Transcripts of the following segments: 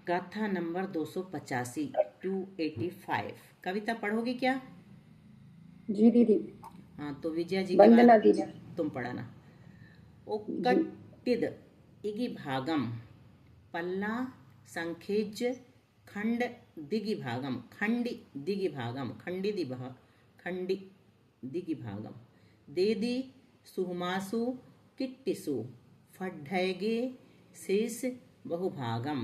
गाथा नंबर 285 285। कविता पढ़ोगी क्या? जी दीदी। हाँ, तो विजया जी के बाद वंदना दीदी। तुम पढ़ना। जी। ओक्कट्टिद इगि भागम पल्ला संखेज खंड दिगि भागम खंडि दिगि भागम खंडि दिगि भागम देदी सुहमासु किट्टिसु फड्ढैगे शेष बहुभागम।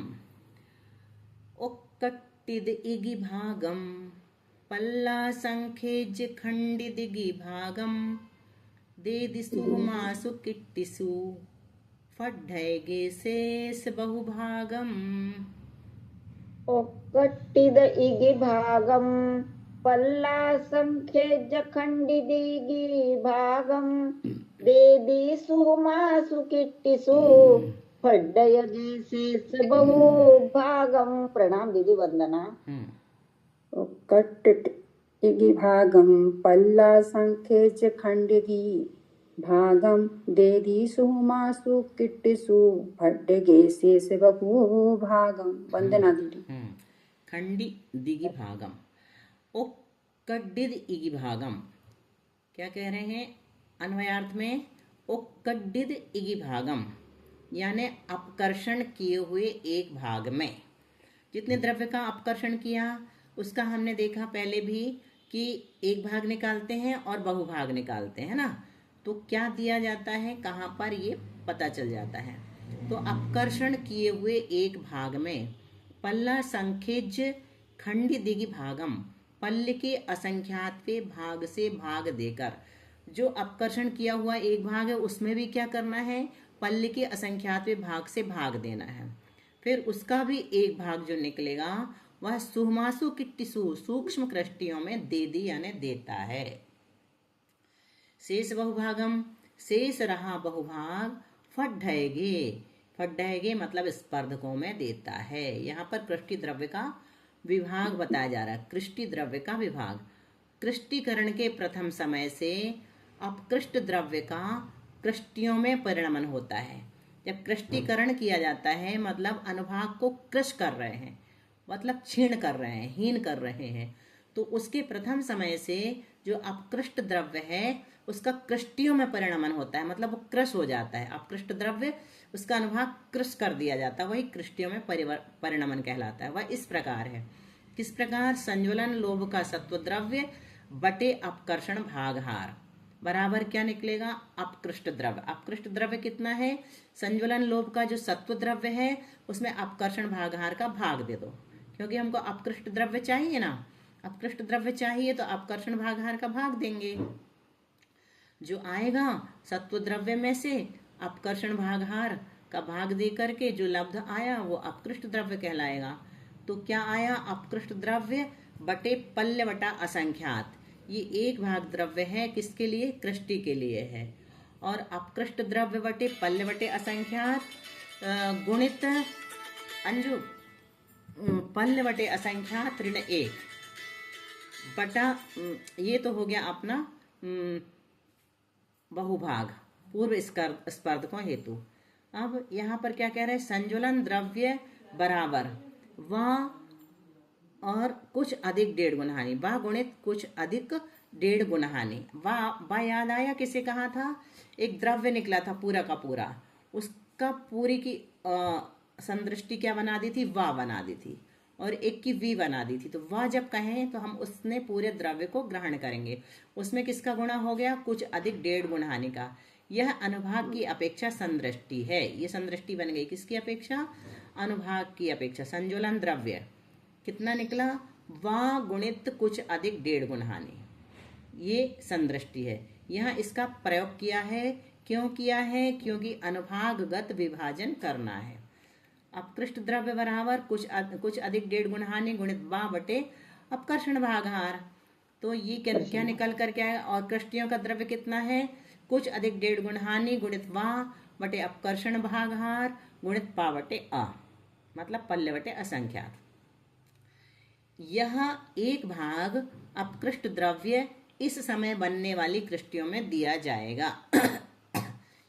ओक्कट्टिद इगि भागम पल्ला संखेज खंडि दिगि भागम देदि सुहमासु किट्टिसु फड्ढैगे शेष बहुभागम। ओक्कट्टिद इगि भागम पल्ला संखेज खंडिदिगि भागम देदी सुमासु किट्टिसु फड्डयगे शेष बहु भागम। प्रणाम दीदी, वंदना। ओक्कट्टिद इगि भागम पल्ला संखेज खंडिदि भागम देदी सुमासु किट्टिसु फड्डगे शेष बहु भागम। वंदना दीदी। खंडि दिगि भागम ओक्कड्डिद इगि भागम। क्या कह रहे हैं अन्वयार्थ में? ओक्कड्डिद इगि भागम यानी अपकर्षण किए हुए एक भाग में। जितने द्रव्य का अपकर्षण किया उसका हमने देखा पहले भी कि एक भाग निकालते हैं और बहुभाग निकालते हैं ना, तो क्या दिया जाता है, कहाँ पर, ये पता चल जाता है। तो अपकर्षण किए हुए एक भाग में पल्ला संखेज खंडि दिगि भागम, पल्ल के असंख्यातवे भाग से भाग देकर, जो अपकर्षण किया हुआ एक भाग है उसमें भी क्या करना है, पल्ल के असंख्यातवे भाग से भाग देना है। फिर उसका भी एक भाग जो निकलेगा वह सुहमासु किट्टिसु सूक्ष्म कृष्टियों में देदी यानी देता है। शेष बहुभागम शेष रहा बहुभाग फड्ढैगे, फड्ढैगे मतलब स्पर्धकों में देता है। यहाँ पर कृष्टि द्रव्य का विभाग बताया जा रहा है। कृष्टि द्रव्य का विभाग कृष्टिकरण के प्रथम समय से अपकृष्ट द्रव्य का कृष्टियों में परिणमन होता है। जब कृष्टिकरण किया जाता है मतलब अनुभाग को कृश कर रहे हैं, मतलब क्षीण कर रहे हैं, हीन कर रहे हैं, तो उसके प्रथम समय से जो अपकृष्ट द्रव्य है उसका कृष्टियों में परिणमन होता है, मतलब वो कृश हो जाता है। अपकृष्ट द्रव्य उसका अनुभाग कृश कर दिया जाता है, वही कृष्टियों में परिणमन कहलाता है। वह इस प्रकार है। किस प्रकार? संज्वलन लोभ का सत्व द्रव्य बटे अपकर्षण भागहार बराबर क्या निकलेगा? अपकृष्ट द्रव्य। अपकृष्ट द्रव्य कितना है? संज्वलन लोभ का जो सत्व द्रव्य है उसमें अपकर्षण भागहार का भाग दे दो, क्योंकि हमको अपकृष्ट द्रव्य चाहिए ना। अपकृष्ट द्रव्य चाहिए तो अपकर्षण भागहार का भाग देंगे। जो आएगा सत्व द्रव्य में से अपकर्षण भागहार का भाग दे करके जो लब्ध आया वो अपकृष्ट द्रव्य कहलाएगा। तो क्या आया? अपकृष्ट द्रव्य बटे पल्य बटा असंख्यात। ये एक भाग द्रव्य है, किसके लिए? कृष्टि के लिए है। और अपकृष्ट द्रव्य बटे पल्य बटे असंख्यात गुणित अंजु पल्य बटे असंख्यात ऋण 1 बटा, ये तो हो गया अपना बहुभाग पूर्व स्पर्धकों हेतु। अब यहाँ पर क्या कह रहे हैं? संज्वलन द्रव्य बराबर व और कुछ अधिक 1.5 गुना हानि, व गुणित कुछ अधिक 1.5 गुना हानि। व याद आया किसे कहा था? एक द्रव्य निकला था पूरा का पूरा, उसका पूरी की संदृष्टि क्या बना दी थी? व बना दी थी, और एक की वी बना दी थी। तो वह जब कहें तो हम उसने पूरे द्रव्य को ग्रहण करेंगे। उसमें किसका गुणा हो गया? कुछ अधिक 1.5 गुना हानि का। यह अनुभाग की अपेक्षा संदृष्टि है। ये संदृष्टि बन गई किसकी अपेक्षा? अनुभाग की अपेक्षा। संज्वलन द्रव्य कितना निकला? व गुणित कुछ अधिक 1.5 गुना हानि, ये संदृष्टि है। यहाँ इसका प्रयोग किया है। क्यों किया है? क्योंकि अनुभागगत विभाजन करना है। अपकृष्ट द्रव्य बराबर कुछ अधिक 1.5 गुना हानि गुणित व बटे अपकर्षण भागहार। तो ये क्या निकल कर क्या है? और कृष्टियों का द्रव्य कितना है? कुछ अधिक 1.5 गुना हानि गुणित व बटे अपकर्षण भागहार गुणित पा बटे अ, मतलब पल्य बटे असंख्यात। यह एक भाग अपकृष्ट द्रव्य इस समय बनने वाली कृष्टियों में दिया जाएगा।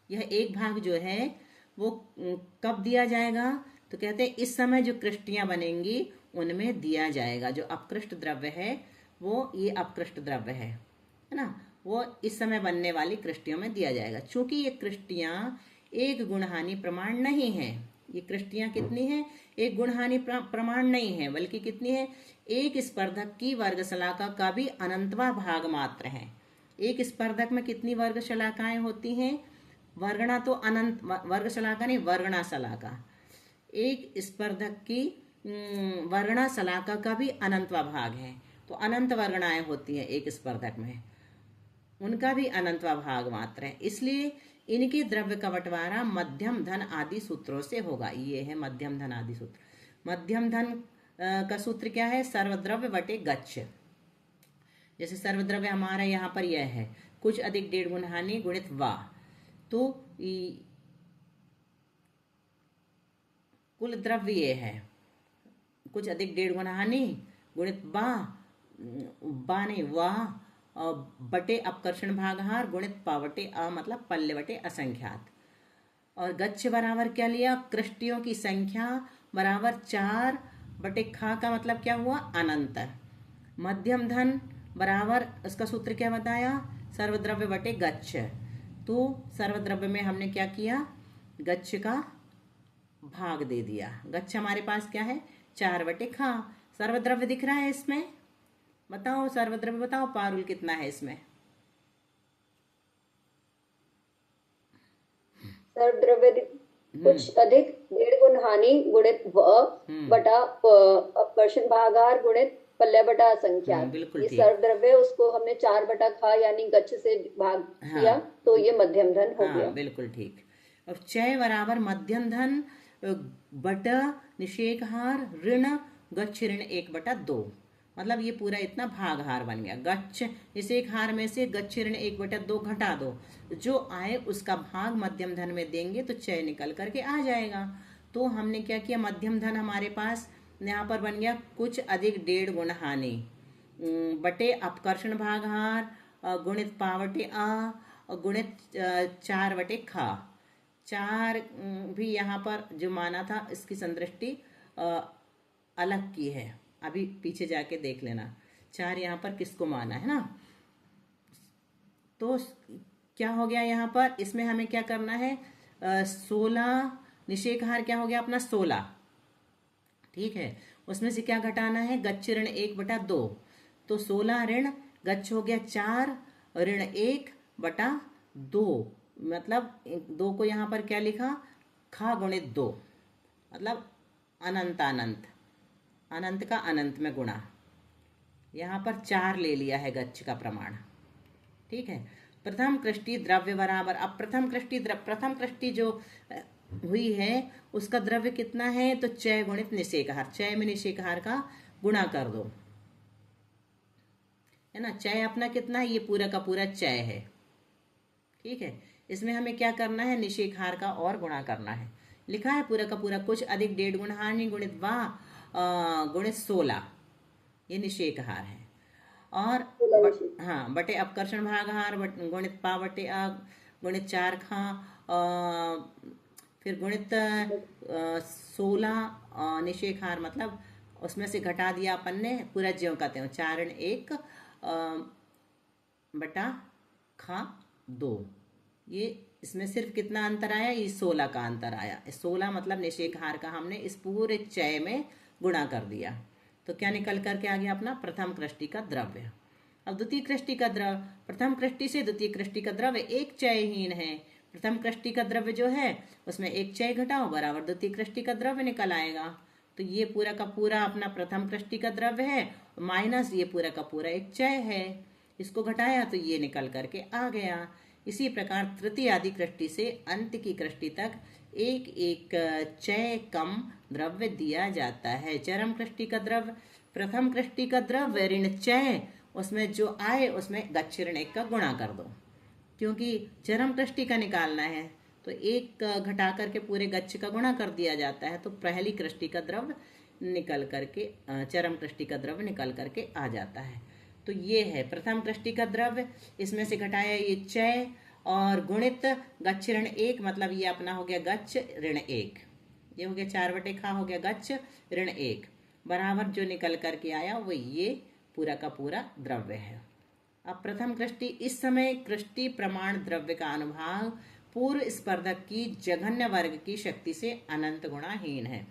यह एक भाग जो है वो कब दिया जाएगा? तो कहते हैं इस समय जो कृष्टियां बनेंगी उनमें दिया जाएगा। जो अपकृष्ट द्रव्य है वो ये अपकृष्ट द्रव्य है ना, वो इस समय बनने वाली कृष्टियों में दिया जाएगा। चूंकि ये कृष्टियां एक गुणहानि प्रमाण नहीं है, ये कृष्टियां कितनी है, एक गुणहानि प्रमाण नहीं है, बल्कि कितनी है, एक स्पर्धक की वर्ग शलाका का भी अनंतवा भाग मात्र है। एक स्पर्धक में कितनी वर्ग शलाकाएं होती हैं, वर्गणा तो अनंत, वर्ग शलाका नहीं, वर्गणा शलाका। एक स्पर्धक की वर्गणा शलाका का भी अनंतवा भाग है, तो अनंत वर्गणाएं होती हैं एक स्पर्धक में, उनका भी अनंतवा भाग मात्र है। इसलिए इनके द्रव्य का बंटवारा मध्यम धन आदि सूत्रों से होगा। ये है मध्यम धन आदि सूत्र। मध्यम धन का सूत्र क्या है, सर्वद्रव्य बटे गच्छ। जैसे सर्वद्रव्य हमारा यहाँ पर यह है, कुछ अधिक 1.5 गुण हानि गुणित वा, तो कुल द्रव्य ये है, कुछ अधिक 1.5 गुण हानि गुणित बा नहीं वाह, बटे अपकर्षण भागहार गुणित पावटे अ, मतलब पल्ले बटे असंख्यात। और गच्छ बराबर क्या लिया, कृष्टियों की संख्या बराबर 4 बटे खा का मतलब क्या हुआ, अनंत। मध्यम धन बराबर, उसका सूत्र क्या बताया, सर्वद्रव्य बटे गच्छ। तो सर्वद्रव्य में हमने क्या किया, गच्छ का भाग दे दिया। गच्छ हमारे पास क्या है, 4 बटे खा। सर्वद्रव्य दिख रहा है इसमें, बताओ सर्वद्रव्य बताओ, पारुल कितना है इसमें। सर्वद्रव्य कुछ अधिक 1.5 गुण हानि गुणित व बटा अपकर्षण भागार गुणित पल्ले बटा संख्या। बिल्कुल ये ठीक। सर्वद्रव्य उसको हमने 4 बटा खा यानी गच्छ से भाग किया, तो ये मध्यम धन हो गया। बिल्कुल ठीक। अब चय बराबर मध्यम धन बटा निषेकहार ऋण गच्छ ऋण 1/2, मतलब ये पूरा इतना भागहार बन गया। गच्छ निषेकहार में से गच्छ ऋण 1/2 घटा दो, जो आए उसका भाग मध्यम धन में देंगे तो चय निकल करके आ जाएगा। तो हमने क्या किया, मध्यम धन हमारे पास यहाँ पर बन गया कुछ अधिक 1.5 गुण हानि बटे अपकर्षण भागहार गुणित पावटे आ गुणित 4 बटे खा। 4 भी यहाँ पर जो माना था इसकी संदृष्टि अलग की है, अभी पीछे जाके देख लेना 4 यहाँ पर किसको माना है ना। तो क्या हो गया यहाँ पर, इसमें हमें क्या करना है, 16 निषेकहार क्या हो गया अपना 16, ठीक है। उसमें से क्या घटाना है, गच्छ ऋण 1/2, तो 16 ऋण गच्छ हो गया 4 ऋण 1/2, मतलब 2 को यहाँ पर क्या लिखा, खा गुणित 2, मतलब अनंत अनंत, अनंत का अनंत में गुणा। यहाँ पर 4 ले लिया है गच्छ का प्रमाण, ठीक है। प्रथम कृष्टि द्रव्य बराबर, अब प्रथम कृष्टि जो हुई है उसका द्रव्य कितना है, तो चय गुणित निषेकहार, चय में निषेकहार का गुणा कर दो, है ना। चय अपना कितना है, ये पूरा का पूरा चय है, ठीक है। इसमें हमें क्या करना है, निषेकहार का और गुणा करना है। लिखा है पूरा का पूरा कुछ अधिक 1.5 गुण हानि गुणित वा गुणित 16, ये निषेकहार है। और बटे अपकर्षण भागहार गुणित पा बटे अ गुणित 4 खा, फिर गुणित 16 निषेकहार, मतलब उसमें से घटा दिया अपन ने, पूरा ज्यों का त्यों 4 ऋण 1 बटा खा 2। ये इसमें सिर्फ कितना अंतर आया, ये 16 का अंतर आया। 16 मतलब निषेकहार का हमने इस पूरे चय में गुणा कर दिया, तो क्या निकल करके आ गया अपना प्रथम कृष्टि का द्रव्य। अब द्वितीय कृष्टि का द्रव्य, प्रथम कृष्टि से द्वितीय कृष्टि का द्रव्य एक चयहीन है। प्रथम कृष्टि का द्रव्य जो है उसमें एक चय घटाओ बराबर द्वितीय कृष्टि का द्रव्य निकल आएगा। तो ये पूरा का पूरा अपना प्रथम कृष्टि का द्रव्य है माइनस ये पूरा का पूरा एक चय है, इसको घटाया तो ये निकल करके आ गया। इसी प्रकार तृतीय आदि कृष्टि से अंत की कृष्टि तक एक एक चय कम द्रव्य दिया जाता है। चरम कृष्टि का द्रव्य, प्रथम कृष्टि का द्रव्य ऋण चय, उसमें जो आए उसमें गच्छ ऋण 1 का गुणा कर दो, क्योंकि चरम कृष्टि का निकालना है तो 1 घटा करके पूरे गच्छ का गुणा कर दिया जाता है, तो पहली कृष्टि का द्रव्य निकल करके चरम कृष्टि का द्रव्य निकल करके आ जाता है। तो ये है प्रथम कृष्टि का द्रव्य, इसमें से घटाया ये चय और गुणित गच्छ ऋण 1, मतलब ये अपना हो गया गच्छ ऋण 1, ये हो गया 4/खा हो गया गच्छ ऋण 1 बराबर जो निकल करके आया वो ये पूरा का पूरा द्रव्य है। अब प्रथम कृष्टि, इस समय कृष्टि प्रमाण द्रव्य का अनुभाग पूर्व स्पर्धक की जघन्य वर्ग की शक्ति से अनंत गुणाहीन है।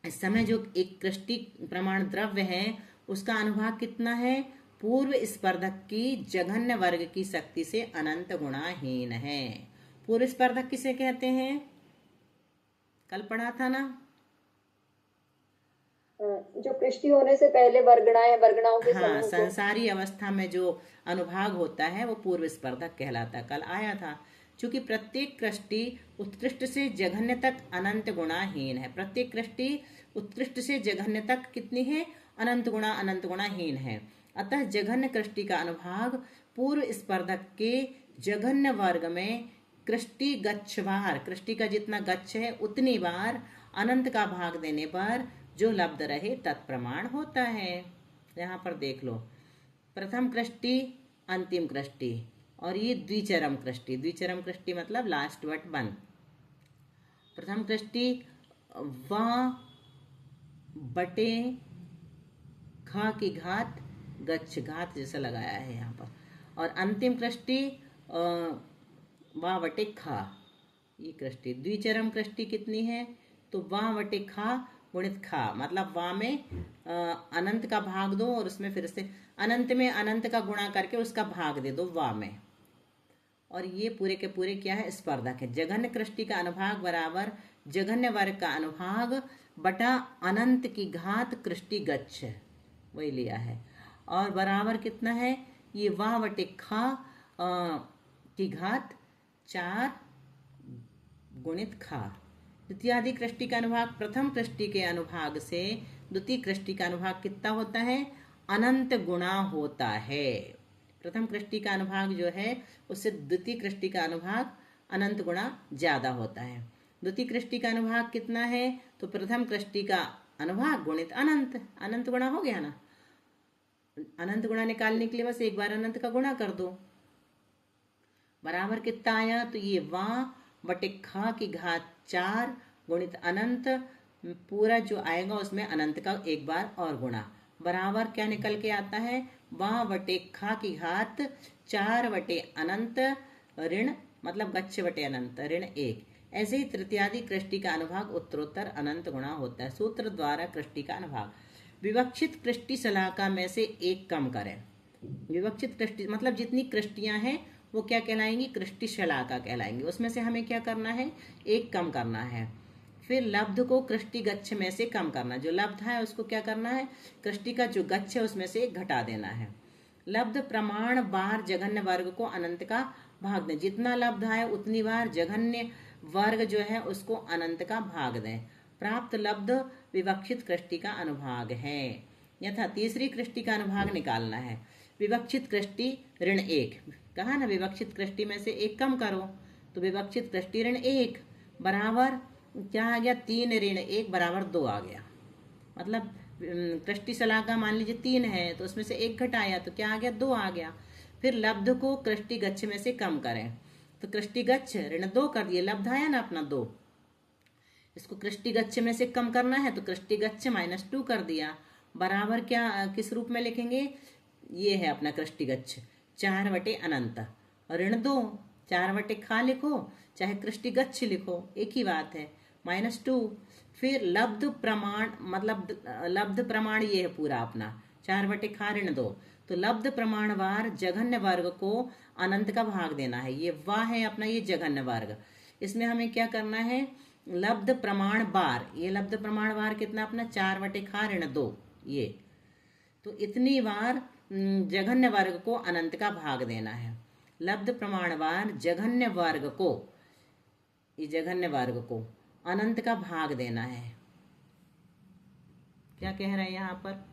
इस समय जो एक कृष्टि प्रमाण द्रव्य है उसका अनुभाग कितना है? पूर्व स्पर्धक की जघन्य वर्ग की शक्ति से अनंत गुणाहीन है। पूर्व स्पर्धक किसे कहते हैं? कल पढ़ा था ना, जो कृष्टि होने से पहले वर्गणाएं, वर्गणाओं के हाँ, समूह को। संसारी अवस्था में जो अनुभाग होता है वो पूर्व स्पर्धक कहलाता है, कल आया था। चूंकि प्रत्येक कृष्टि उत्कृष्ट से जघन्य तक अनंत गुणाहीन है। प्रत्येक कृष्टि उत्कृष्ट से जघन्य तक कितनी है? अनंत गुणाहीन है। अतः जघन्य कृष्टि का अनुभाग पूर्व स्पर्धक के जघन्य वर्ग में कृष्टि गच्छवार, कृष्टि का जितना गच्छ है उतनी बार अनंत का भाग देने पर जो लब्ध रहे तत्प्रमाण होता है। यहाँ पर देख लो, प्रथम कृष्टि, अंतिम कृष्टि, और ये द्विचरम कृष्टि। द्विचरम कृष्टि मतलब लास्ट बट वन। प्रथम कृष्टि व बटे खा की घात गच्छ, घात जैसा लगाया है यहाँ पर, और अंतिम कृष्टि वा बटे खा, ये कृष्टि। द्विचरम कृष्टि कितनी है? तो वा बटे खा गुणित खा, मतलब वा में अनंत का भाग दो और उसमें फिर से अनंत में अनंत का गुणा करके उसका भाग दे दो वा में, और ये पूरे के पूरे क्या है? स्पर्धक है। जघन्य कृष्टि का अनुभाग बराबर जघन्य वर्ग का अनुभाग बटा अनंत की घात कृष्टि गच्छ, वही लिया है, और बराबर कितना है? ये वाह बटे खा की घात 4 गुणित खा। द्वितीयादि कृष्टि का अनुभाग प्रथम कृष्टि के अनुभाग से द्वितीय कृष्टि का अनुभाग कितना होता है? अनंत गुणा होता है। प्रथम कृष्टि का अनुभाग जो है उससे द्वितीय कृष्टि का अनुभाग अनंत गुणा ज्यादा होता है। द्वितीय कृष्टि का अनुभाग कितना है? तो प्रथम कृष्टि का अनुभाग गुणित अनंत, अनंत गुणा हो गया ना। अनंत गुणा निकालने के लिए बस एक बार अनंत का गुणा कर दो, बराबर कितना आया? तो ये वा बटे खा की घात 4 गुणित अनंत, पूरा जो आएगा उसमें अनंत का एक बार और गुणा, बराबर क्या निकल के आता है? वा बटे खा की घात 4 बटे अनंत ऋण, मतलब गच्छ बटे अनंत ऋण 1। ऐसे ही तृतीयादि कृष्टि का अनुभाग उत्तरोत्तर अनंत गुणा होता है। सूत्र द्वारा कृष्टि का अनुभाग, विवक्षित कृष्टि शलाका में से एक कम करें। विवक्षित कृष्टि मतलब जितनी कृष्टियां हैं वो क्या कहलाएंगी? कृष्टि शलाका कहलाएंगी। उसमें से हमें क्या करना है? एक कम करना है। फिर लब्ध को कृष्टि गच्छ में से कम करना, जो लब्ध है उसको क्या करना है? कृष्टि का जो गच्छ है उसमें से घटा देना है। लब्ध प्रमाण बार जघन्य वर्ग को अनंत का भाग दें, जितना लब्ध है उतनी बार जघन्य वर्ग जो है उसको अनंत का भाग दें। प्राप्त लब्ध विवक्षित कृष्टि का अनुभाग है। यथा तीसरी कृष्टि का अनुभाग निकालना है। विवक्षित कृष्टि ऋण 1, कहा ना विवक्षित कृष्टि में से एक कम करो, तो विवक्षित कृष्टि ऋण 1 बराबर क्या आ गया? 3 ऋण 1 बराबर 2 आ गया। मतलब कृष्टि शलाका मान लीजिए 3 है तो उसमें से एक घटाया तो क्या आ गया? 2 आ गया। फिर लब्ध को कृष्टि गच्छ में से कम करें, तो कृष्टि गच्छ ऋण 2 कर दिए, लब्ध आया ना अपना 2, इसको कृष्टि गच्छ में से कम करना है तो कृष्टि गच्छ -2 कर दिया, बराबर क्या किस रूप में लिखेंगे? ये है अपना कृष्टि गच्छ 4 बटे अनंत ऋण 2, 4 बटे खा लिखो चाहे कृष्टि गच्छ लिखो एक ही बात है, -2। फिर लब्ध प्रमाण, मतलब लब्ध प्रमाण ये है पूरा अपना 4 बटे खा ऋण 2, तो लब्ध प्रमाण वार जघन्य वर्ग को अनंत का भाग देना है। ये वाह है अपना ये जघन्य वर्ग, इसमें हमें क्या करना है? लब्ध प्रमाण बार, ये लब्ध प्रमाण बार कितना अपना 4 बटे खा ऋण 2, ये तो इतनी बार जघन्य वर्ग को अनंत का भाग देना है। लब्ध प्रमाण बार जघन्य वर्ग को, ये जघन्य वर्ग को अनंत का भाग देना है। क्या कह रहे हैं यहाँ पर?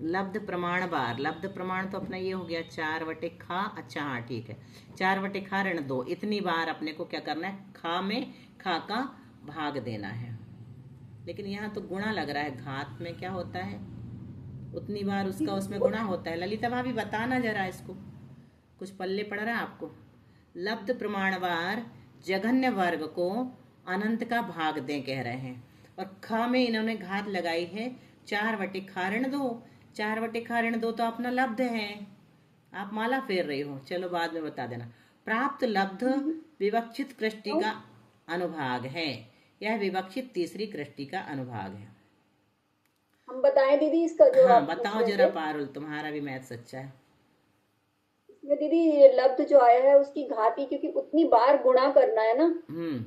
लब्ध प्रमाण बार, लब्ध प्रमाण तो अपना ये हो गया 4 बटे खा, अच्छा हाँ ठीक है, 4 बटे खा ऋण 2, इतनी बार अपने को क्या करना है? खा में खा का भाग देना है। लेकिन यहाँ तो गुणा लग रहा है, घात में क्या होता है? उतनी बार उसका उसमें गुणा होता है। ललिता भाभी बताना जरा इसको, कुछ पल्ले पड़ रहा है आपको? लब्ध प्रमाणवार जघन्य वर्ग को अनंत का भाग दें कह रहे हैं। और ख में इन्होंने घात लगाई है 4/2। 4/2 तो अपना लब्ध है। आप माला फेर रही हो, चलो बाद में बता देना। प्राप्त लब्ध विवक्षित कृष्टि का अनुभाग है। यह विवक्षित तीसरी कृष्टि का अनुभाग है। हम बताएं दीदी इसका जो हाँ आप पूछ बताओ रहे जरा थे। पारुल, तुम्हारा भी मैथ सच्चा है। इसमें दीदी ये लब्ध जो आया है उसकी घाती, क्योंकि उतनी बार गुणा करना है ना, हम्म।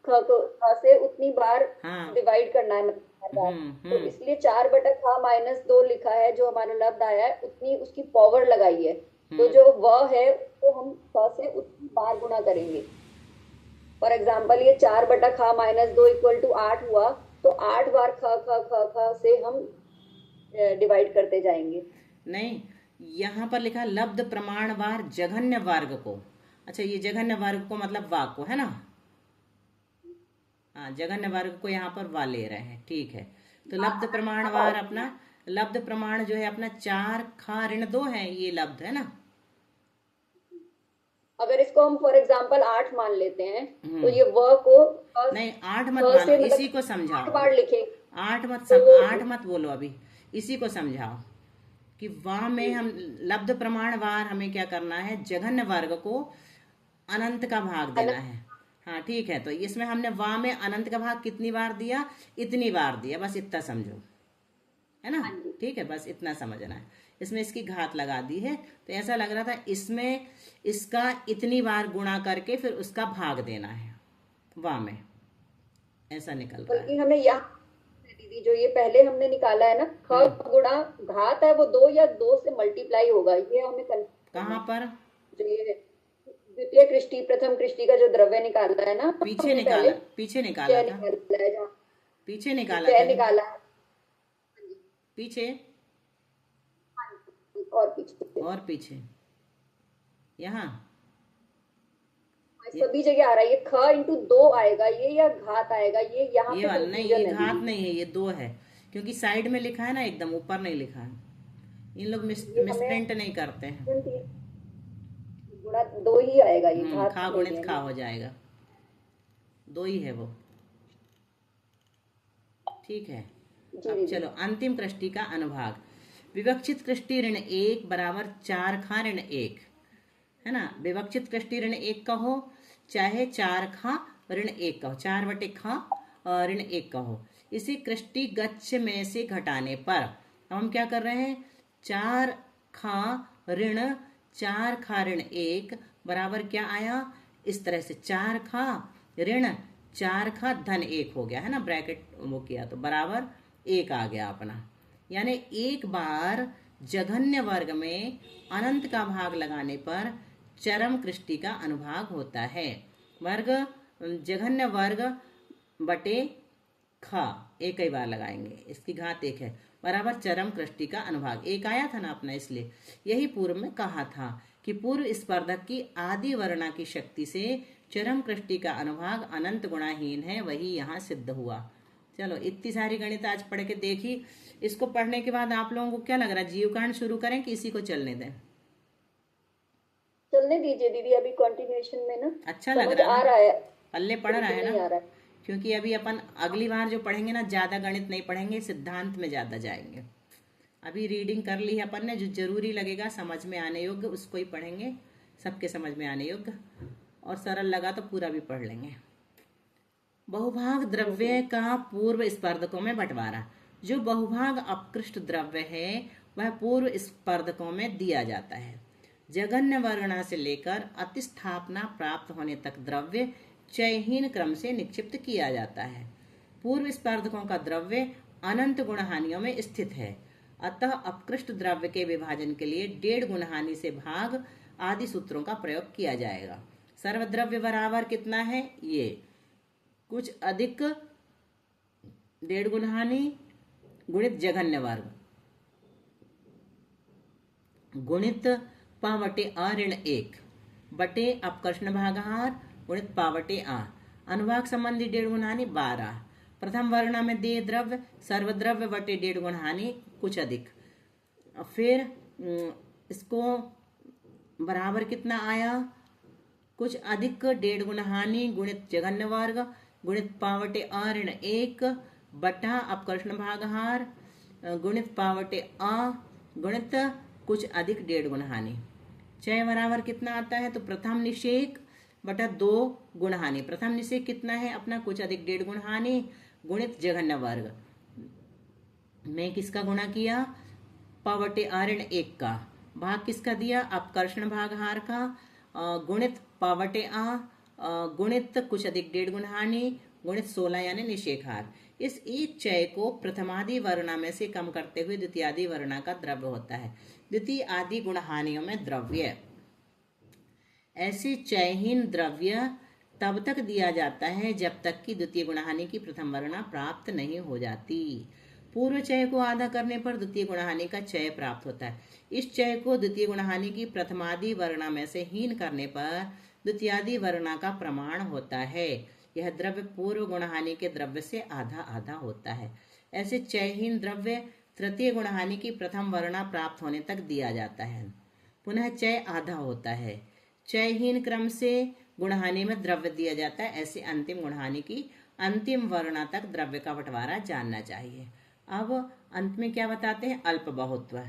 ख को ख से उतनी बार हाँ। डिवाइड करना है, मतलब हर बार। तो हम्म। इसलिए 4/ख-2 लिखा है, जो हमारा लब्ध आया है उतनी उसकी पावर लगाई है। तो हम्म। जो व है उसको हम ख से उतनी बार गुणा करेंगे। फॉर एग्जाम्पल ये 4/ख-2 इक्वल टू 8 हुआ, तो 8 बार ख ख ख ख से हम डिवाइड करते जाएंगे। नहीं, यहाँ पर लिखा लब्ध प्रमाणवार जघन्य वर्ग को। अच्छा, ये जघन्य वर्ग को मतलब वा को है ना। हाँ, जघन्य वर्ग को यहाँ पर वा ले रहे हैं, ठीक है। तो लब्ध प्रमाणवार अपना, लब्ध प्रमाण जो है अपना 4/2 है, ये लब्ध है ना। अगर इसको हम फॉर एग्जाम्पल 8 मान लेते हैं, तो हम्म। ये व को नहीं, 8 मत ख मानो, से मतलब इसी को 8 समझाओ। बार लिखेंगे। तो 8 मत बोलो अभी, इसी को समझाओ कि वाह में हम लब्ध प्रमाण वार हमें क्या करना है, जघन्य वर्ग को अनंत का भाग देना है। हाँ ठीक है, तो इसमें हमने वाह में अनंत का भाग कितनी बार दिया, इतनी बार दिया, बस इतना समझो, है ना। हाँ जी। ठीक है, बस इतना समझना है। इसमें इसकी घात लगा दी है, तो ऐसा लग रहा था इसमें इसका इतनी बार गुणा करके फिर उसका भाग देना है वाह में, ऐसा निकल रहा बल्कि है। हमें यहाँ दीदी जो ये पहले हमने निकाला है ना, हम्म। ख गुणा घात है वो 2 या 2 से मल्टीप्लाई होगा, ये हमें कंफर्म करना कहाँ है। पर? जो ये द्वितीय कृष्टि प्रथम कृष्टि का जो द्रव्य निकाला है ना पीछे हमने पहले, निकाला, पीछे निकाला जय था, निकाला है जहाँ, पीछे निकाला जय था क्या? निकाला है। हाँ जी। पीछे हाँ जी, और पीछे और पीछे, यहाँ ये सभी जगह आ रहा है, ये ख इंटू 2 आएगा ये, या घात आएगा ये, यहाँ ये पे वाला नहीं, ये कंफ्यूजन है घात दीदी। नहीं है, ये 2 है, क्योंकि साइड में लिखा है ना, एकदम ऊपर नहीं लिखा है। इन लोग ये हमें मिसप्रिंट नहीं करते हैं। गुणा 2 ही आएगा, ये घात खा नहीं गुणित है खा ना। हो जाएगा, 2 ही है वो। ठीक है, जी अब दीदी। चलो अंतिम कृष्टि का अनुभाग। विवक्षित कृष्टि ऋण 1 बराबर 4/1 है ना। विवक्षित कृष्टि ऋण 1 का हो चाहे 4/1 का हो, 4/1 का हो, इसी कृष्टि गच्छ में से घटाने पर अब हम क्या कर रहे हैं, 4/1 बराबर क्या आया, इस तरह से 4/4 हो गया है ना, ब्रैकेट वो किया तो बराबर 1 आ गया अपना। यानी एक बार जघन्य वर्ग में अनंत का भाग लगाने पर चरम कृष्टि का अनुभाग होता है। वर्ग जघन्य वर्ग बटे ख एक ही बार लगाएंगे, इसकी घात 1 है, बराबर चरम कृष्टि का अनुभाग 1 आया था ना अपना। इसलिए यही पूर्व में कहा था कि पूर्व स्पर्धक की आदि वर्णा की शक्ति से चरम कृष्टि का अनुभाग अनंत गुणाहीन है, वही यहाँ सिद्ध हुआ। चलो इतनी सारी गणित आज पढ़ के देखी। इसको पढ़ने के बाद आप लोगों को क्या लग रहा है, जीवकांड शुरू करें कि इसी को चलने दें? चलने दीजिए दीदी, अभी कंटिन्यूएशन में ना अच्छा लग समझ रहा आ ना, रहा है, पल्ले पड़ रहा बिल्कुल है ना। नहीं आ रहा है। क्योंकि अभी अपन अगली बार जो पढ़ेंगे ना, ज़्यादा गणित नहीं पढ़ेंगे, सिद्धांत में ज़्यादा जाएंगे। अभी रीडिंग कर ली है अपन ने, जो जरूरी लगेगा समझ में आने योग्य उसको ही पढ़ेंगे, सबके समझ में आने योग्य, और सरल लगा तो पूरा भी पढ़ लेंगे। बहुभाग द्रव्य का पूर्व स्पर्धकों में बंटवारा। जो बहुभाग अपकृष्ट द्रव्य है वह पूर्व स्पर्धकों में दिया जाता है। जघन्य वर्णा से लेकर अतिस्थापना प्राप्त होने तक द्रव्य चयहीन क्रम से निक्षिप्त किया जाता है। पूर्व स्पर्धकों का द्रव्य अनंत गुणहानियों में स्थित है, अतः अपकृष्ट द्रव्य के विभाजन के लिए 1.5 गुणहानि से भाग आदि सूत्रों का प्रयोग किया जाएगा। सर्वद्रव्य बराबर कितना है, ये कुछ अधिक 1.5 गुणहानि गुणित जघन्य वर्ग गुणित पावटे अ ऋण 1 बटे अपकृष्ण भागाहार गुणित पावटे आ। अनुभाग संबंधी 1.5 गुणहानि 12। प्रथम वर्णा में दे द्रव्य सर्वद्रव्य बटे 1.5 गुणहानि कुछ अधिक। फिर इसको बराबर कितना आया, कुछ अधिक 1.5 गुणहानि गुणित जघन्य वर्ग गुणित पावटे अ ऋण 1 बटा अपकर्षण भागहार गुणित पावटे अ गुणित कुछ अधिक 1.5 गुण हानि। चय बराबर कितना आता है, तो प्रथम निषेक बटा 2 गुण हानि। प्रथम निषेक कितना है अपना, कुछ अधिक 1.5 गुण हानि गुणित जघन्य वर्ग में किसका गुणा किया, पावटे अ ऋण 1 का, भाग किसका दिया, अपकर्षण भागहार का, गुणित पावटे अ गुणित कुछ अधिक 1.5 गुण हानि गुणित 16 यानी निषेकहार। इस एक चय को प्रथमादि वर्णा में से कम करते हुए द्वितीयादि वर्णा का द्रव्य होता है। द्वितीय आदि गुण हानियों में द्रव्य। ऐसे चयहीन द्रव्य तब तक दिया जाता है जब तक कि द्वितीय गुणहानि की प्रथम वर्णा प्राप्त नहीं हो जाती। पूर्व चय को आधा करने पर द्वितीय गुणहानि का चय प्राप्त होता है। इस चय को द्वितीय गुणहानि की प्रथमादि वर्णा में से हीन करने पर द्वितीयादि वर्णा का प्रमाण होता है। यह द्रव्य पूर्व गुणहानि के द्रव्य से आधा आधा होता है। ऐसे चयहीन द्रव्य तृतीय गुणहानि की प्रथम वर्णा प्राप्त होने तक दिया जाता है। पुनः चय आधा होता है। चयहीन क्रम से गुणहानि में द्रव्य दिया जाता है। ऐसे अंतिम गुणहानि की अंतिम वर्णा तक द्रव्य का बंटवारा जानना चाहिए। अब अंत में क्या बताते हैं, अल्प बहुत्व।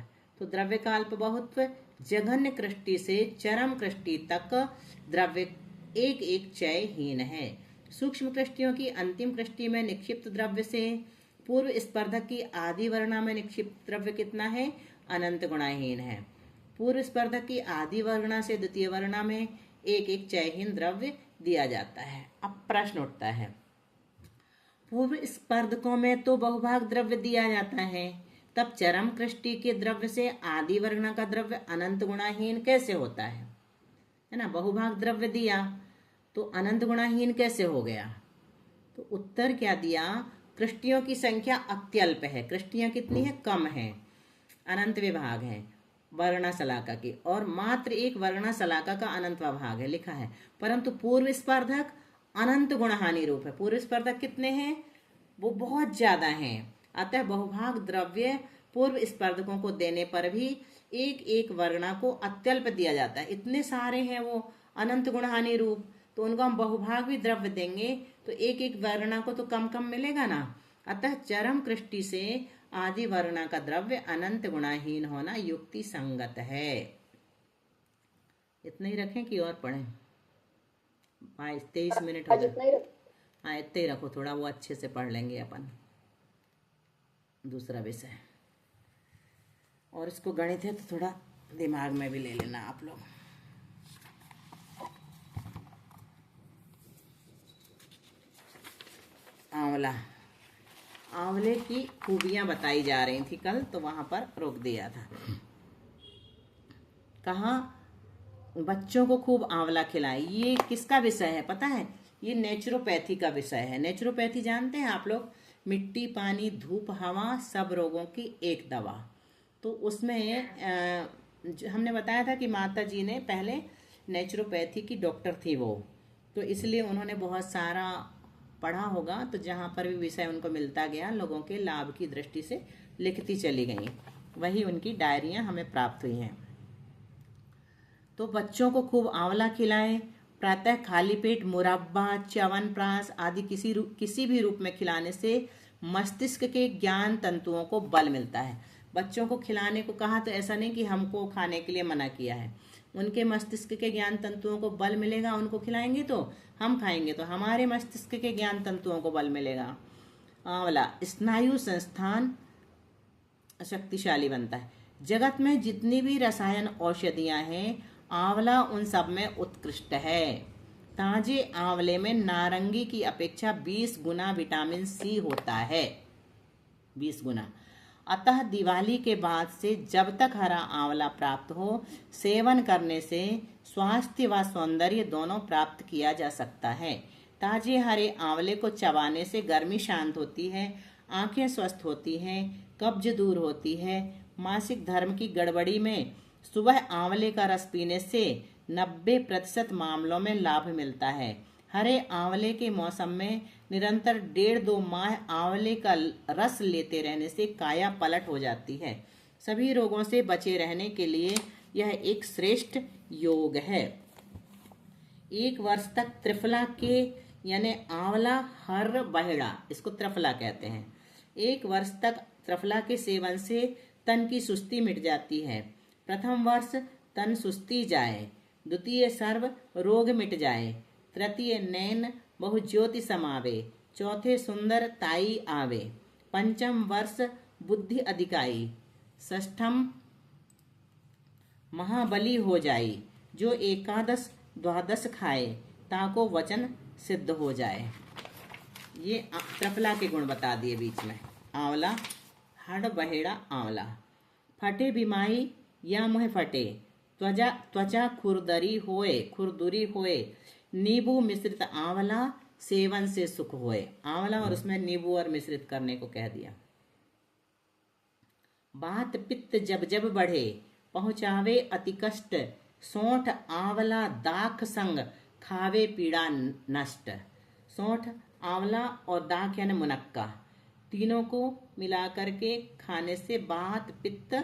तो द्रव्य का अल्प बहुत्व जघन्य कृष्टि से चरम कृष्टि तक द्रव्य एक एक चयहीन है। सूक्ष्म कृष्टियों की अंतिम कृष्टि में निक्षिप्त द्रव्य से पूर्व स्पर्धक की आदि वर्णा में निक्षिप्त द्रव्य कितना है, अनंत गुणाहीन है। पूर्व स्पर्धक की आदि वर्णा से द्वितीय वर्णा में एक एक चयहीन द्रव्य दिया जाता है। अब प्रश्न उठता है, पूर्व स्पर्धकों में तो बहुभाग द्रव्य दिया जाता है, तब चरम कृष्टि के द्रव्य से आदि वर्णा का द्रव्य अनंत गुणाहीन कैसे होता है ना। बहुभाग द्रव्य दिया तो अनंत गुणाहीन कैसे हो गया। तो उत्तर क्या दिया, कृष्टियों की संख्या अत्यल्प है। कृष्टियां कितनी है, कम है। अनंत विभाग है वर्णा शलाका की, और मात्र एक वर्णा शलाका का अनंत विभाग है लिखा है। परंतु पूर्व स्पर्धक अनंत गुणहानि रूप है। पूर्व स्पर्धक कितने हैं, वो बहुत ज्यादा हैं। अतः बहुभाग द्रव्य पूर्व स्पर्धकों को देने पर भी एक एक वर्णा को अत्यल्प दिया जाता है। इतने सारे हैं वो अनंत गुणहानि रूप, तो उनको हम बहुभाग भी द्रव्य देंगे तो एक एक वर्णा को तो कम कम मिलेगा ना। अतः चरम कृष्टि से आदि वर्णा का द्रव्य अनंत गुणाहीन होना युक्ति संगत है। इतना ही रखें कि और पढ़ें। 23 मिनट हो गए। हाँ इतना ही रखो, थोड़ा वो अच्छे से पढ़ लेंगे अपन दूसरा विषय। और इसको गणित है तो थोड़ा दिमाग में भी ले लेना आप लोग। आंवला, आंवले की खूबियां बताई जा रही थी कल, तो वहां पर रोक दिया था। कहा बच्चों को खूब आंवला खिलाएं। ये किसका विषय है पता है, ये नेचुरोपैथी का विषय है। नेचुरोपैथी जानते हैं आप लोग, मिट्टी पानी धूप हवा सब रोगों की एक दवा। तो उसमें हमने बताया था कि माता जी ने पहले नेचुरोपैथी की डॉक्टर थी वो, तो इसलिए उन्होंने बहुत सारा पढ़ा होगा। तो जहाँ पर भी विषय उनको मिलता गया, लोगों के लाभ की दृष्टि से लिखती चली गई, वही उनकी डायरियाँ हमें प्राप्त हुई हैं। तो बच्चों को खूब आंवला खिलाएं। प्रातः खाली पेट मुरब्बा च्यवनप्राश आदि किसी भी रूप में खिलाने से मस्तिष्क के ज्ञान तंतुओं को बल मिलता है। बच्चों को खिलाने को कहा तो ऐसा नहीं कि हमको खाने के लिए मना किया है। उनके मस्तिष्क के ज्ञान तंतुओं को बल मिलेगा, उनको खिलाएंगे तो हम खाएंगे तो हमारे मस्तिष्क के ज्ञान तंतुओं को बल मिलेगा। आंवला स्नायु संस्थान शक्तिशाली बनता है। जगत में जितनी भी रसायन औषधियां हैं, आंवला उन सब में उत्कृष्ट है। ताजे आंवले में नारंगी की अपेक्षा 20 गुना विटामिन सी होता है, 20 गुना। अतः दिवाली के बाद से जब तक हरा आंवला प्राप्त हो, सेवन करने से स्वास्थ्य व सौंदर्य दोनों प्राप्त किया जा सकता है। ताजे हरे आंवले को चबाने से गर्मी शांत होती है, आंखें स्वस्थ होती हैं, कब्ज दूर होती है। मासिक धर्म की गड़बड़ी में सुबह आंवले का रस पीने से 90% मामलों में लाभ मिलता है। हरे आंवले के मौसम में निरंतर 1.5-2 माह आंवले का रस लेते रहने से काया पलट हो जाती है। सभी रोगों से बचे रहने के लिए यह एक श्रेष्ठ योग है। 1 वर्ष तक त्रिफला के यानी आंवला हर बहेड़ा, इसको त्रिफला कहते हैं। 1 वर्ष तक त्रिफला के सेवन से तन की सुस्ती मिट जाती है। प्रथम वर्ष तन सुस्ती जाए, द्वितीय सर्व रोग मिट जाए, तृतीय नैन बहु ज्योति समावे, चौथे सुंदर ताई आवे, पंचम वर्ष बुद्धि अधिकाई, षष्ठम महाबली हो जाई, जो एकादश द्वादश खाए, ताको वचन सिद्ध हो जाए। ये त्रिफला के गुण बता दिए बीच में। आंवला, हड़ बहेड़ा आंवला। फटे बिमाई या मुँह फटे, त्वचा खुरदुरी होए, नींबू मिश्रित आंवला सेवन से सुख होए। आंवला और उसमें नींबू और मिश्रित करने को कह दिया। बात पित्त जब जब बढ़े, पहुँचावे अति कष्ट, सौंठ आंवला दाख संग, खावे पीड़ा नष्ट। सौंठ, आंवला और दाख यानी मुनक्का, तीनों को मिलाकर के खाने से बात पित्त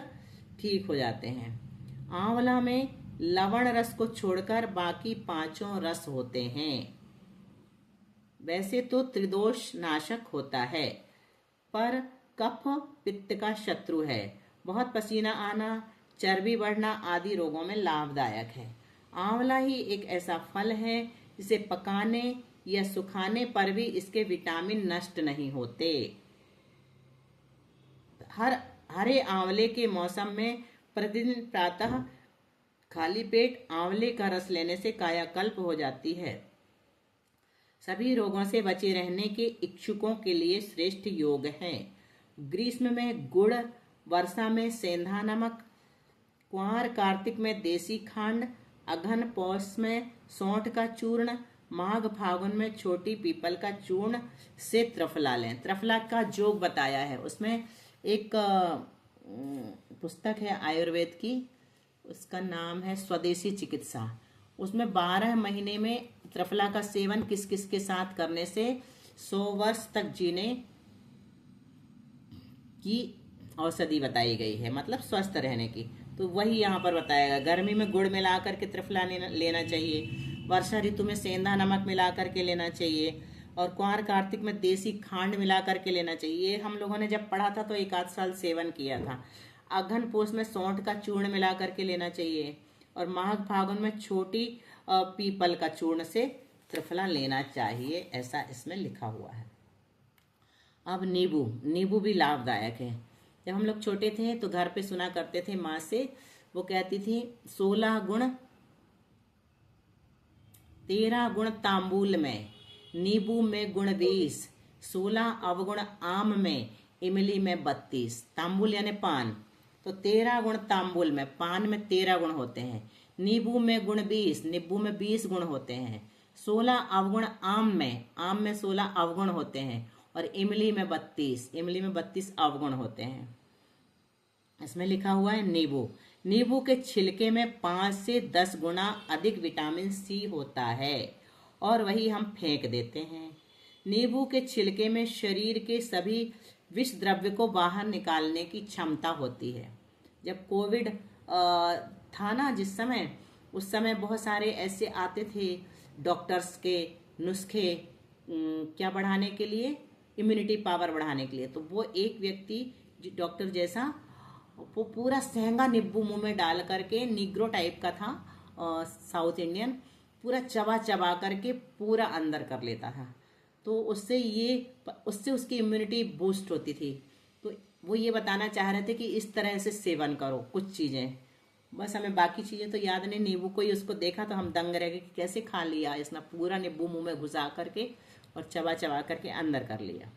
ठीक हो जाते हैं। आंवला में लवण रस को छोड़कर बाकी 5 रस होते हैं। वैसे तो त्रिदोष नाशक होता है, पर कफ पित्त का शत्रु है। बहुत पसीना आना, चर्बी बढ़ना आदि रोगों में लाभदायक है। आंवला ही एक ऐसा फल है जिसे पकाने या सुखाने पर भी इसके विटामिन नष्ट नहीं होते। हरे आंवले के मौसम में प्रतिदिन प्रातः खाली पेट आंवले का रस लेने से कायाकल्प हो जाती है। सभी रोगों से बचे रहने के इच्छुकों के लिए श्रेष्ठ योग है। ग्रीष्म में गुड़, वर्षा में सेंधा नमक, कुंवर कार्तिक में देसी खांड, अघन पौष में सौंठ का चूर्ण, माघ फागुन में छोटी पीपल का चूर्ण से त्रिफला लें। त्रिफला का जोग बताया है। उसमें एक पुस्तक है आयुर्वेद की, उसका नाम है स्वदेशी चिकित्सा। उसमें 12 महीने में त्रिफला का सेवन किस किस के साथ करने से 100 वर्ष तक जीने की औषधि बताई गई है, मतलब स्वस्थ रहने की। तो वही यहाँ पर बताएगा। गर्मी में गुड़ मिला करके त्रिफला लेना चाहिए, वर्षा ऋतु में सेंधा नमक मिला करके लेना चाहिए, और कुंवर कार्तिक में देसी खांड मिला करके लेना चाहिए। हम लोगों ने जब पढ़ा था तो 1 साल सेवन किया था। अघन पोष में सौंठ का चूर्ण मिला करके लेना चाहिए, और माघ फागुन में छोटी पीपल का चूर्ण से त्रिफला लेना चाहिए, ऐसा इसमें लिखा हुआ है। अब नींबू भी लाभदायक है। जब हम लोग छोटे थे तो घर पे सुना करते थे माँ से, वो कहती थी 16 गुण 13 गुण तांबूल में, नींबू में गुण 20, 16 अवगुण आम में, इमली में 32। तांबूल यानी पान, तो 13 गुण तांबूल में, पान में 13 गुण होते हैं। नींबू में गुण 20, नींबू में 20 गुण होते हैं। 16 अवगुण आम में 16 अवगुण होते हैं, और इमली में 32, इमली में 32 अवगुण होते हैं। इसमें लिखा हुआ है नींबू के छिलके में 5 से 10 गुना अधिक विटामिन सी होता है, और वही हम फेंक देते हैं। नींबू के छिलके में शरीर के सभी विष द्रव्य को बाहर निकालने की क्षमता होती है। जब कोविड था ना, जिस समय, उस समय बहुत सारे ऐसे आते थे डॉक्टर्स के नुस्खे क्या बढ़ाने के लिए, इम्यूनिटी पावर बढ़ाने के लिए। तो वो एक व्यक्ति डॉक्टर जैसा, वो पूरा सहंगा नींबू मुंह में डाल करके, निग्रो टाइप का था, साउथ इंडियन, पूरा चबा चबा करके पूरा अंदर कर लेता था। तो उससे उसकी इम्यूनिटी बूस्ट होती थी। तो वो ये बताना चाह रहे थे कि इस तरह से सेवन करो कुछ चीज़ें। बस हमें बाकी चीज़ें तो याद नहीं। नींबू को ही उसको देखा तो हम दंग रह गए कि कैसे खा लिया इसने, पूरा नींबू मुंह में घुसा करके और चबा चबा करके अंदर कर लिया।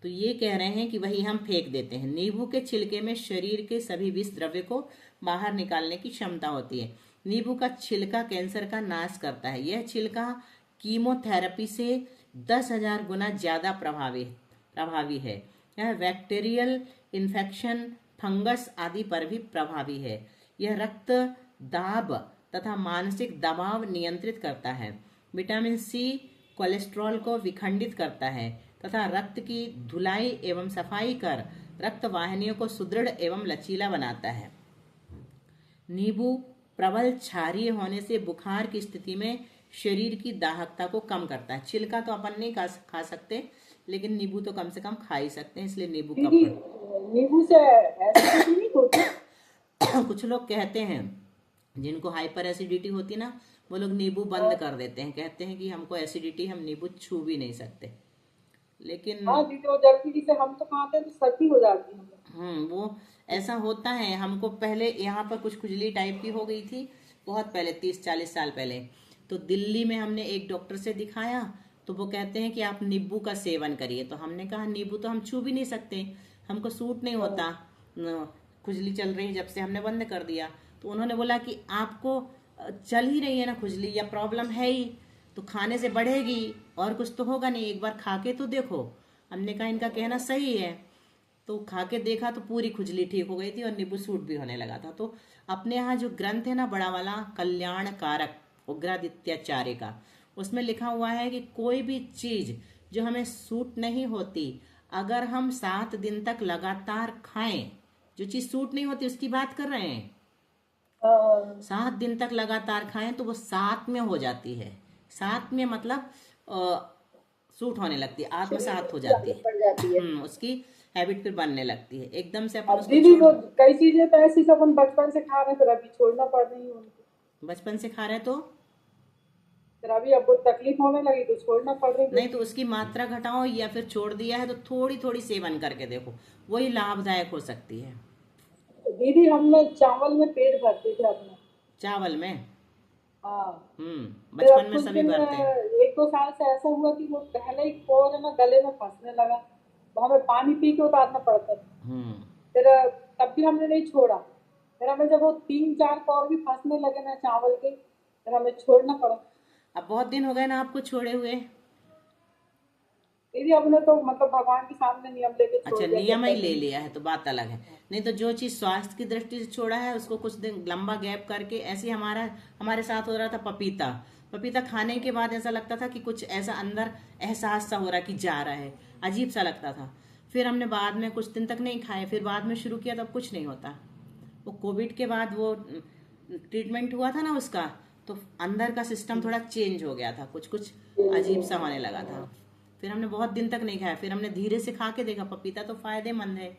तो ये कह रहे हैं कि वही हम फेंक देते हैं। नींबू के छिलके में शरीर के सभी विष द्रव्य को बाहर निकालने की क्षमता होती है। नींबू का छिलका कैंसर का नाश करता है। यह छिलका कीमोथेरेपी से 10,000 गुना ज्यादा प्रभावी है। यह बैक्टीरियल इन्फेक्शन, फंगस आदि पर भी प्रभावी है। यह रक्त दाब तथा मानसिक दबाव नियंत्रित करता है। विटामिन सी कोलेस्ट्रॉल को विखंडित करता है तथा रक्त की धुलाई एवं सफाई कर रक्त वाहिनियों को सुदृढ़ एवं लचीला बनाता है। नींबू प्रबल क्षारीय होने से बुखार की स्थिति में शरीर की दाहकता को कम करता है। छिलका तो अपन नहीं खा सकते, लेकिन नींबू तो कम से कम खा ही सकते हैं, इसलिए नींबू का दीदी नींबू से एसिडिटी नहीं होती? कुछ लोग कहते हैं जिनको हाइपर एसिडिटी होती है ना, वो लोग नींबू बंद कर देते हैं, कहते हैं कि हमको एसिडिटी, हम नींबू छू भी नहीं सकते। लेकिन हाँ दीदी, वो जल्दी से हम तो खाते हैं तो सर्दी हो जाती है हमें। वो ऐसा होता है। हमको पहले यहाँ पर कुछ खुजली टाइप की हो गई थी, बहुत पहले 30-40 साल पहले। तो दिल्ली में हमने एक डॉक्टर से दिखाया, तो वो कहते हैं कि आप नींबू का सेवन करिए। तो हमने कहा नींबू तो हम छू भी नहीं सकते, हमको सूट नहीं होता, खुजली चल रही है जब से, हमने बंद कर दिया। तो उन्होंने बोला कि आपको चल ही रही है ना खुजली, या प्रॉब्लम है ही, तो खाने से बढ़ेगी और कुछ तो होगा नहीं, एक बार खा के तो देखो। हमने कहा इनका कहना सही है। तो खा के देखा तो पूरी खुजली ठीक हो गई थी और नींबू सूट भी होने लगा था। तो अपने यहाँ जो ग्रंथ है ना बड़ा वाला, कल्याण कारक उग्रादित्याचार्य का, उसमें लिखा हुआ है कि कोई भी चीज जो हमें सूट नहीं होती, अगर हम 7 दिन तक लगातार खाएं, जो चीज सूट नहीं होती उसकी बात कर रहे हैं, 7 दिन तक लगातार खाएं तो वो 7 में हो जाती है। 7 में मतलब सूट होने लगती है, आत्मसात हो जाती है। पड़ जाती है। उसकी हैबिट फिर बनने लगती है, एकदम से अपन अब उसको दीदी वो छोड़। कई चीजें तो ऐसी सब हम बचपन से खा रहे हैं, फिर अभी छोड़ना पड़ रही है उनको। बचपन से खा रहे तो फिर अभी अब वो तकलीफ होने लगी तो छोड़ना पड़ रही नहीं, तो है। उसकी मात्रा घटाओ, या फिर छोड़ दिया है तो थोड़ी थोड़ी सेवन करके देखो, वही लाभदायक हो सकती है। दीदी हम लोग चावल में पेट भरते थे अपना। चावल में हाँ। फिर बचपन अब में कुछ सभी दिन भरते हैं। 1-2 साल से ऐसा हुआ कि वो पहले ही कोर है ना गले में फंसने लगा, तो हमें पानी पी के उतारना पड़ता था। हम्म फिर तब भी हमने नहीं छोड़ा। फिर हमें जब वो 3-4 कौर भी फंसने लगे ना चावल के, फिर हमें छोड़ना पड़ा। अब बहुत दिन हो गए ना आपको छोड़े हुए। दीदी हमने तो मतलब भगवान के सामने नियम लेके छोड़ अच्छा, दिया जब नियम ही तक ले लिया है तो बात अलग है। नहीं तो जो चीज स्वास्थ्य की दृष्टि से छोड़ा है उसको कुछ दिन लंबा गैप करके, ऐसे ही हमारे साथ हो रहा था। पपीता पपीता खाने के बाद ऐसा लगता था कि कुछ ऐसा अंदर एहसास सा हो रहा कि जा रहा है, अजीब सा लगता था। फिर हमने बाद में कुछ दिन तक नहीं खाए, फिर बाद में शुरू किया, तब कुछ नहीं होता। वो कोविड के बाद वो ट्रीटमेंट हुआ था ना उसका, तो अंदर का सिस्टम थोड़ा चेंज हो गया था, कुछ कुछ अजीब सा होने लगा था। फिर हमने बहुत दिन तक नहीं खाया, फिर हमने धीरे से खा के देखा, पपीता तो फायदेमंद है,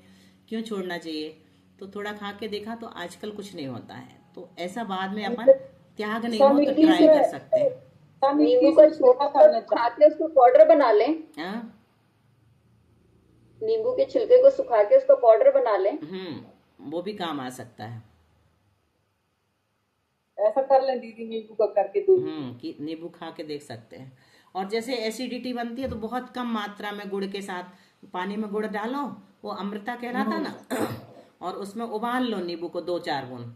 क्यों छोड़ना चाहिए। तो थोड़ा खा के देखा तो आजकल कुछ नहीं होता है। तो ऐसा बाद में अपन त्याग नहीं हो तो नींबू ट्राई से कर सकते हैं। नींबू नींबू का से छोटा छिलका करना सुखा चाहिए। के उसको पाउडर बना लें। हाँ? नींबू के छिलके को सुखा के उसका पाउडर बना लें। वो भी काम आ सकता है। ऐसा कर लें दीदी, नींबू का करके दो। कि नींबू खा के देख सकते हैं। और जैसे एसिडिटी बनती है तो बहुत कम मात्रा में गुड़ के साथ, पानी में गुड़ डालो, वो अमृता कहलाता ना, और उसमें उबाल लो नींबू को 2-4 बूंद,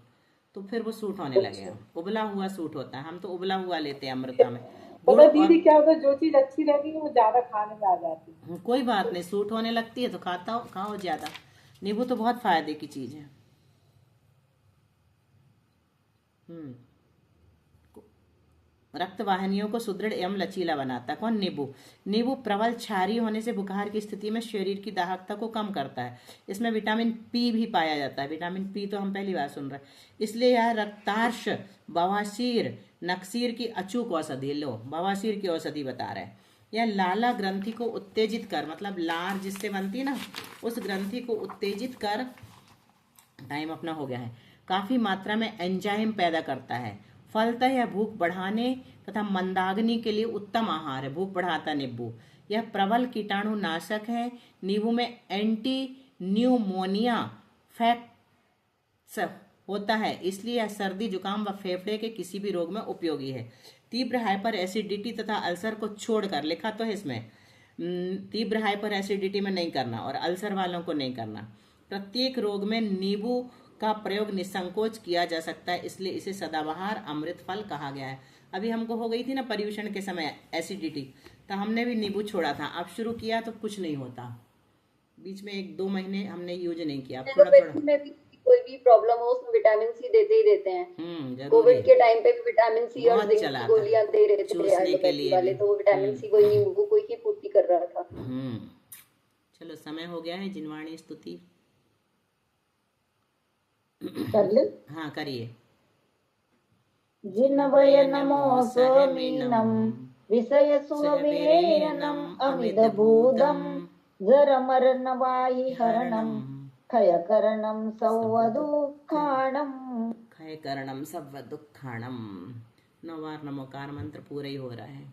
तो फिर वो सूट होने लगेगा। उबला हुआ सूट होता है, हम तो उबला हुआ लेते हैं अमृता में गुड़। पता और दीदी क्या होता है, जो चीज अच्छी रहती है वो ज्यादा खाने में आ जाती है। कोई बात नहीं, सूट होने लगती है तो खाओ ज्यादा। नींबू तो बहुत फायदे की चीज है। हम्म रक्त वाहिनियों को सुदृढ़ एवं लचीला बनाता है। कौन? नींबू। नींबू प्रबल क्षारीय होने से बुखार की स्थिति में शरीर की दाहकता को कम करता है। इसमें विटामिन पी भी पाया जाता है। विटामिन पी तो हम पहली बार सुन रहे हैं। इसलिए यह रक्तार्श, बवासीर, नक्सीर की अचूक औषधि, लो बवासीर की औषधि बता रहे हैं। यह लाला ग्रंथि को उत्तेजित कर, मतलब लार जिससे बनती है ना, उस ग्रंथि को उत्तेजित कर, टाइम अपना हो गया है, काफी मात्रा में एंजाइम पैदा करता है। फलतः यह भूख बढ़ाने तथा मंदाग्नि के लिए उत्तम आहार है। भूख बढ़ाता नींबू। यह प्रबल कीटाणु नाशक है। नींबू में एंटी न्यूमोनिया फैक्ट्स होता है, इसलिए यह सर्दी, जुकाम व फेफड़े के किसी भी रोग में उपयोगी है। तीव्र हाइपर एसिडिटी तथा अल्सर को छोड़कर, लिखा तो है इसमें, तीव्र हाइपर एसिडिटी में नहीं करना और अल्सर वालों को नहीं करना। प्रत्येक रोग में नींबू का प्रयोग निसंकोच किया जा सकता है, इसलिए इसे सदाबहार अमृत फल कहा गया है। अभी हमको हो गई थी ना पर्यूषण के समय एसिडिटी, तो हमने भी नींबू छोड़ा था। अब शुरू किया तो कुछ नहीं होता। बीच में 1-2 महीने हमने यूज नहीं किया, अब थोड़ा थोड़ा। में भी कोई भी प्रॉब्लम हो उसमें विटामिन सी देते ही देते हैं। जरूरी। कोविड के टाइम पे भी विटामिन सी और बहुत जिंक चला की था, गोलियां दे रहे थे चूसने के एलोपैथी लिए भी। वाले, तो वो विटामिन सी कोई नींबू को ही पूर्ति कर रहा था। चलो समय हो गया है। जिनवाणी स्तुति कर ले। हाँ करिए। जिनवयनमो स्वमीनं विषयसुहविलेयनम् अमितभूतं जरमरणवाहिहरणं क्षयकरणं सौवदुःखाणम्। क्षयकरणम सब दुखाणम। 9 बार नमोकार मंत्र पूरा ही हो रहा है।